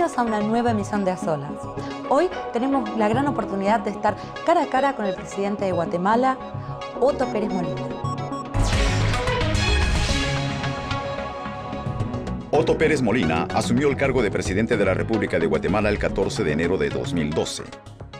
Bienvenidos a una nueva emisión de A Solas. Hoy tenemos la gran oportunidad de estar cara a cara con el presidente de Guatemala, Otto Pérez Molina. Otto Pérez Molina asumió el cargo de presidente de la República de Guatemala el 14 de enero de 2012.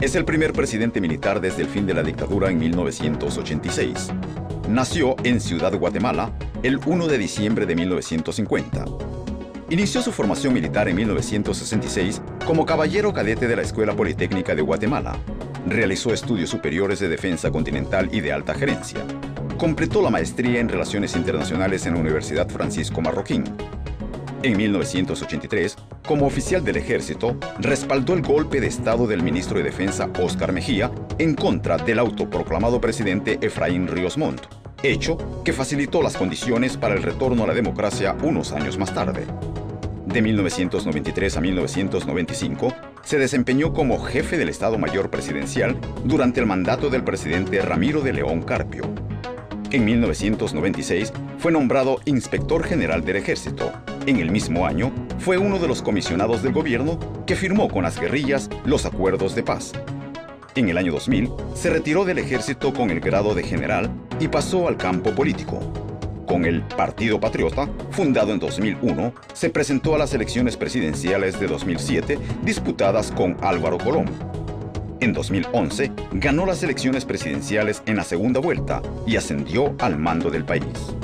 Es el primer presidente militar desde el fin de la dictadura en 1986. Nació en Ciudad Guatemala el 1 de diciembre de 1950. Inició su formación militar en 1966 como caballero cadete de la Escuela Politécnica de Guatemala. Realizó estudios superiores de defensa continental y de alta gerencia. Completó la maestría en Relaciones Internacionales en la Universidad Francisco Marroquín. En 1983, como oficial del ejército, respaldó el golpe de Estado del ministro de Defensa Óscar Mejía en contra del autoproclamado presidente Efraín Ríos Montt, hecho que facilitó las condiciones para el retorno a la democracia unos años más tarde. De 1993 a 1995, se desempeñó como jefe del Estado Mayor Presidencial durante el mandato del presidente Ramiro de León Carpio. En 1996, fue nombrado Inspector General del Ejército. En el mismo año, fue uno de los comisionados del gobierno que firmó con las guerrillas los acuerdos de paz. En el año 2000, se retiró del ejército con el grado de general y pasó al campo político. Con el Partido Patriota, fundado en 2001, se presentó a las elecciones presidenciales de 2007, disputadas con Álvaro Colom. En 2011, ganó las elecciones presidenciales en la segunda vuelta y ascendió al mando del país.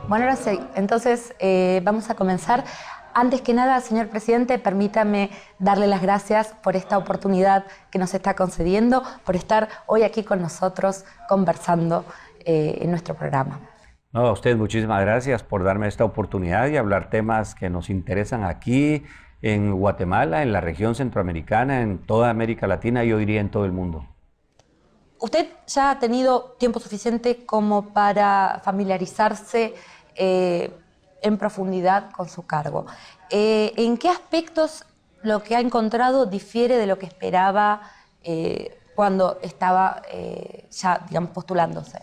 Bueno, ahora sí, entonces vamos a comenzar. Antes que nada, señor presidente, permítame darle las gracias por esta oportunidad que nos está concediendo, por estar hoy aquí con nosotros conversando en nuestro programa. No, a usted muchísimas gracias por darme esta oportunidad y hablar temas que nos interesan aquí en Guatemala, en la región centroamericana, en toda América Latina y yo diría en todo el mundo. Usted ya ha tenido tiempo suficiente como para familiarizarse en profundidad con su cargo. ¿En qué aspectos lo que ha encontrado difiere de lo que esperaba cuando estaba ya, digamos, postulándose?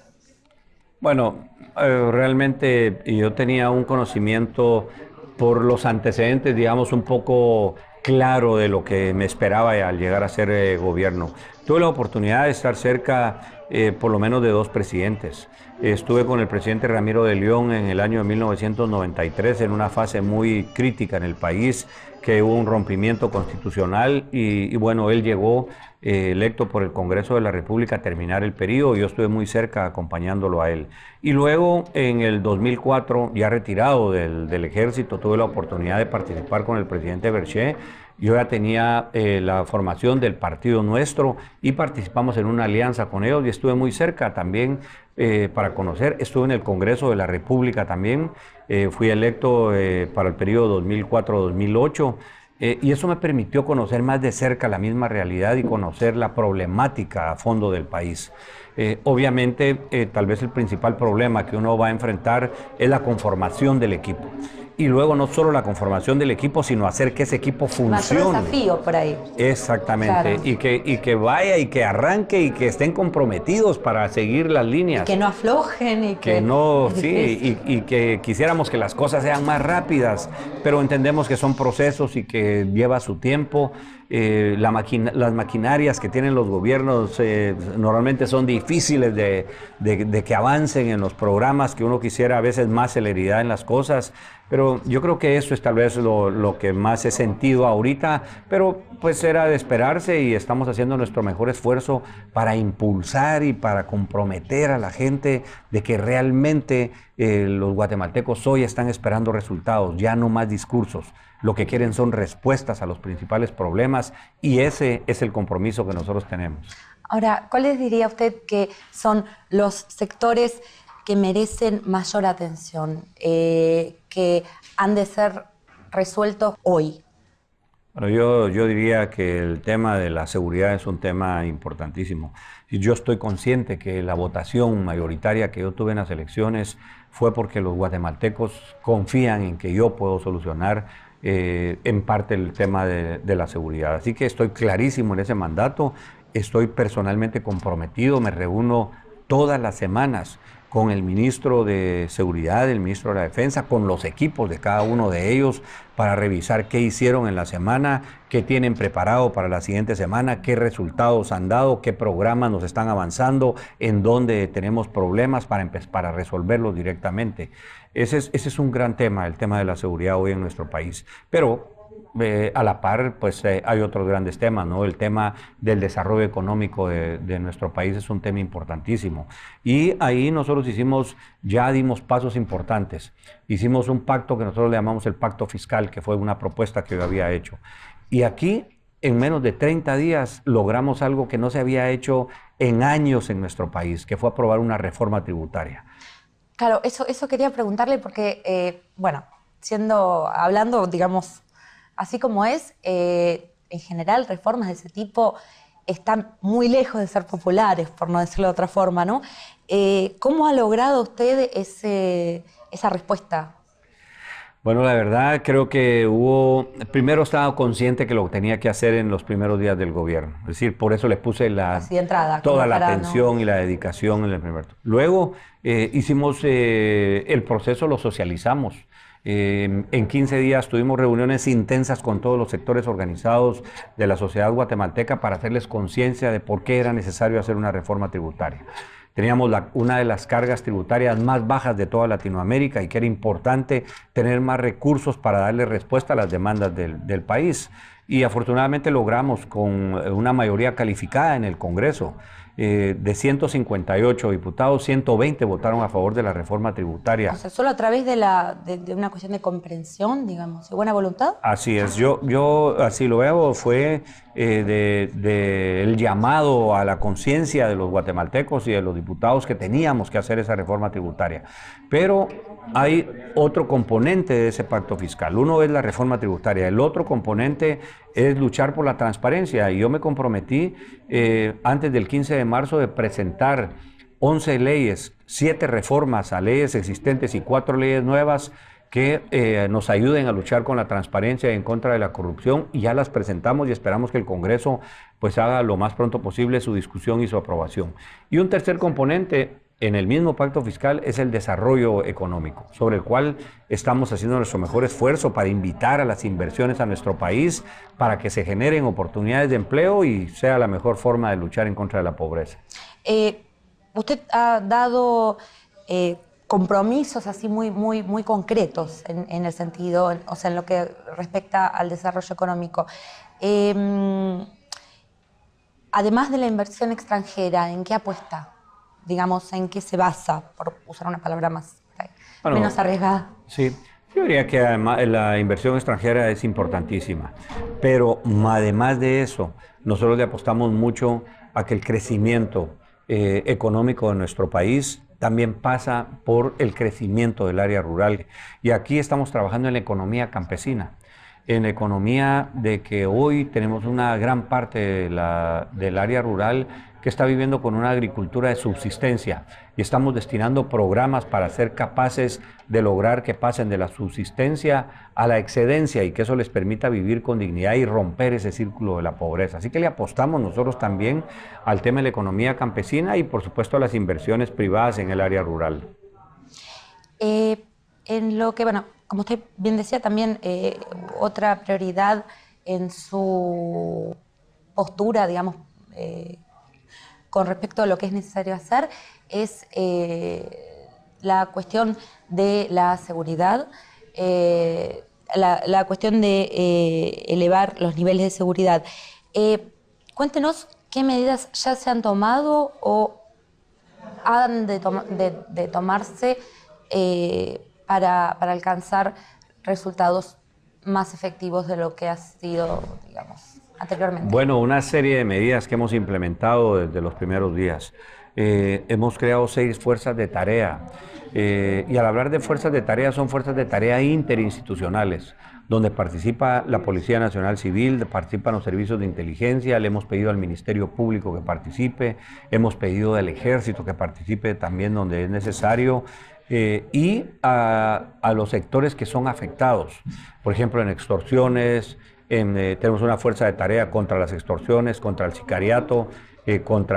Bueno, realmente yo tenía un conocimiento por los antecedentes, digamos, un poco claro de lo que me esperaba al llegar a ser gobierno. Tuve la oportunidad de estar cerca por lo menos de dos presidentes. Estuve con el presidente Ramiro de León en el año de 1993 en una fase muy crítica en el país, que hubo un rompimiento constitucional y bueno, él llegó electo por el Congreso de la República a terminar el periodo. Yo estuve muy cerca acompañándolo a él. Y luego en el 2004, ya retirado del ejército, tuve la oportunidad de participar con el presidente Berché. Yo ya tenía la formación del Partido Nuestro y participamos en una alianza con ellos y estuve muy cerca también para conocer. Estuve en el Congreso de la República también, fui electo para el periodo 2004-2008 y eso me permitió conocer más de cerca la misma realidad y conocer la problemática a fondo del país. Obviamente, tal vez el principal problema que uno va a enfrentar es la conformación del equipo. Y luego no solo la conformación del equipo, sino hacer que ese equipo funcione. Mayor desafío por ahí. Exactamente. Claro. Y que vaya y que arranque y que estén comprometidos para seguir las líneas. Y que no aflojen y que no, sí, y que quisiéramos que las cosas sean más rápidas, pero entendemos que son procesos y que lleva su tiempo. Las maquinarias que tienen los gobiernos normalmente son difíciles de que avancen en los programas, que uno quisiera a veces más celeridad en las cosas, pero yo creo que eso es tal vez lo que más he sentido ahorita, pero pues era de esperarse y estamos haciendo nuestro mejor esfuerzo para impulsar y para comprometer a la gente de que realmente los guatemaltecos hoy están esperando resultados, ya no más discursos. Lo que quieren son respuestas a los principales problemas y ese es el compromiso que nosotros tenemos. Ahora, ¿cuáles diría usted que son los sectores que merecen mayor atención, que han de ser resueltos hoy? Bueno, yo diría que el tema de la seguridad es un tema importantísimo. Y yo estoy consciente que la votación mayoritaria que yo tuve en las elecciones fue porque los guatemaltecos confían en que yo puedo solucionar en parte el tema de la seguridad. Así que estoy clarísimo en ese mandato, estoy personalmente comprometido, me reúno todas las semanas con el ministro de Seguridad, el ministro de la Defensa, con los equipos de cada uno de ellos para revisar qué hicieron en la semana, qué tienen preparado para la siguiente semana, qué resultados han dado, qué programas nos están avanzando, en dónde tenemos problemas para resolverlos directamente. Ese es un gran tema, el tema de la seguridad hoy en nuestro país. Pero a la par, pues hay otros grandes temas, ¿no? El tema del desarrollo económico de nuestro país es un tema importantísimo. Y ahí nosotros ya dimos pasos importantes. Hicimos un pacto que nosotros le llamamos el pacto fiscal, que fue una propuesta que yo había hecho. Y aquí, en menos de 30 días, logramos algo que no se había hecho en años en nuestro país, que fue aprobar una reforma tributaria. Claro, eso quería preguntarle porque, bueno, hablando, digamos, así como es, en general reformas de ese tipo están muy lejos de ser populares, por no decirlo de otra forma, ¿no? ¿Cómo ha logrado usted esa respuesta? Bueno, la verdad creo que primero estaba consciente que lo tenía que hacer en los primeros días del gobierno. Es decir, por eso le puse toda la atención, ¿no? Y la dedicación en el primer. Luego hicimos el proceso, lo socializamos. En 15 días tuvimos reuniones intensas con todos los sectores organizados de la sociedad guatemalteca para hacerles conciencia de por qué era necesario hacer una reforma tributaria. Teníamos una de las cargas tributarias más bajas de toda Latinoamérica y que era importante tener más recursos para darle respuesta a las demandas del país. Y afortunadamente logramos con una mayoría calificada en el Congreso. De 158 diputados, 120 votaron a favor de la reforma tributaria. O sea, solo a través de una cuestión de comprensión, digamos, y buena voluntad. Así es, yo así lo veo, fue el llamado a la conciencia de los guatemaltecos y de los diputados que teníamos que hacer esa reforma tributaria. Pero hay otro componente de ese pacto fiscal. Uno es la reforma tributaria, el otro componente es luchar por la transparencia. Y yo me comprometí antes del 15 de marzo de presentar 11 leyes, 7 reformas a leyes existentes y 4 leyes nuevas que nos ayuden a luchar con la transparencia y en contra de la corrupción, y ya las presentamos y esperamos que el Congreso pues haga lo más pronto posible su discusión y su aprobación. Y un tercer componente en el mismo pacto fiscal es el desarrollo económico, sobre el cual estamos haciendo nuestro mejor esfuerzo para invitar a las inversiones a nuestro país, para que se generen oportunidades de empleo y sea la mejor forma de luchar en contra de la pobreza. Usted ha dado compromisos así muy concretos en el sentido, o sea, en lo que respecta al desarrollo económico. Además de la inversión extranjera, ¿en qué apuesta? Digamos, ¿en qué se basa, por usar una palabra menos arriesgada? Sí, yo diría que además la inversión extranjera es importantísima, pero además de eso, nosotros le apostamos mucho a que el crecimiento económico de nuestro país también pasa por el crecimiento del área rural. Y aquí estamos trabajando en la economía campesina, en la economía de que hoy tenemos una gran parte del área rural que está viviendo con una agricultura de subsistencia, y estamos destinando programas para ser capaces de lograr que pasen de la subsistencia a la excedencia y que eso les permita vivir con dignidad y romper ese círculo de la pobreza. Así que le apostamos nosotros también al tema de la economía campesina y por supuesto a las inversiones privadas en el área rural. En lo que, bueno, como usted bien decía, también otra prioridad en su postura, digamos, con respecto a lo que es necesario hacer, es la cuestión de la seguridad, la cuestión de elevar los niveles de seguridad. Cuéntenos qué medidas ya se han tomado o han de tomarse para alcanzar resultados más efectivos de lo que ha sido, digamos, anteriormente. Bueno, una serie de medidas que hemos implementado desde los primeros días. Hemos creado 6 fuerzas de tarea. Y al hablar de fuerzas de tarea, son fuerzas de tarea interinstitucionales, donde participa la Policía Nacional Civil, participan los servicios de inteligencia, le hemos pedido al Ministerio Público que participe, hemos pedido al Ejército que participe también donde es necesario, y a los sectores que son afectados, por ejemplo en extorsiones, tenemos una fuerza de tarea contra las extorsiones, contra el sicariato,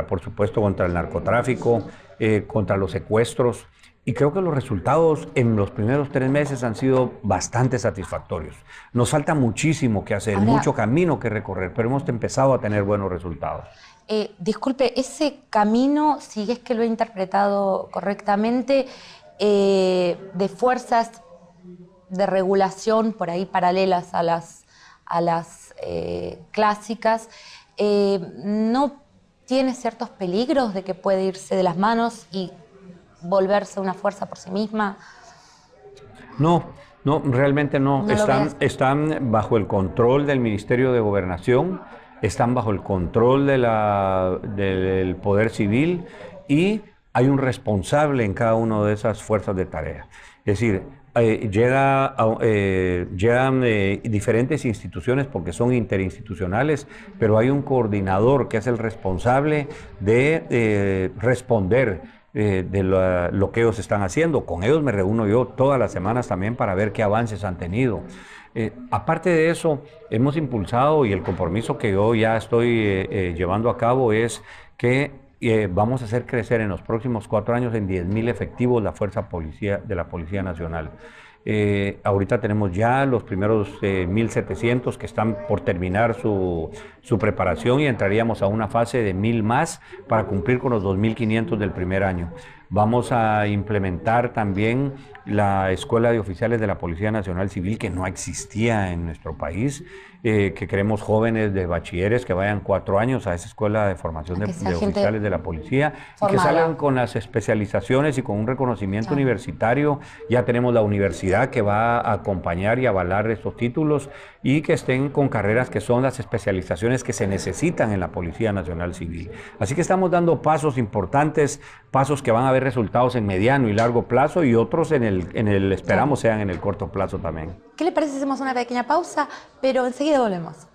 por supuesto contra el narcotráfico, contra los secuestros. y creo que los resultados en los primeros 3 meses han sido bastante satisfactorios. Nos falta muchísimo que hacer, Ahora, mucho camino que recorrer, pero hemos empezado a tener buenos resultados. Disculpe, ese camino, si es que lo he interpretado correctamente, de fuerzas de regulación por ahí paralelas a las clásicas, ¿no tiene ciertos peligros de que puede irse de las manos y volverse una fuerza por sí misma? No, realmente no. ¿No lo ves? Están bajo el control del Ministerio de Gobernación, están bajo el control del Poder Civil y hay un responsable en cada una de esas fuerzas de tarea. Es decir, llegan diferentes instituciones porque son interinstitucionales, pero hay un coordinador que es el responsable de responder de lo que ellos están haciendo. Con ellos me reúno yo todas las semanas también para ver qué avances han tenido. Aparte de eso, hemos impulsado y el compromiso que yo ya estoy llevando a cabo es que vamos a hacer crecer en los próximos 4 años en 10.000 efectivos la fuerza de la Policía Nacional. Ahorita tenemos ya los primeros 1.700 que están por terminar su preparación y entraríamos a una fase de 1.000 más para cumplir con los 2.500 del primer año. Vamos a implementar también la Escuela de Oficiales de la Policía Nacional Civil, que no existía en nuestro país, que queremos jóvenes de bachilleres que vayan 4 años a esa Escuela de Formación de Oficiales de la Policía y que salgan con las especializaciones y con un reconocimiento universitario. Ya tenemos la universidad que va a acompañar y avalar estos títulos y que estén con carreras que son las especializaciones que se necesitan en la Policía Nacional Civil. Así que estamos dando pasos importantes, pasos que van a haber resultados en mediano y largo plazo y otros esperamos sean en el corto plazo también. ¿Qué le parece si hacemos una pequeña pausa? Pero enseguida volvemos.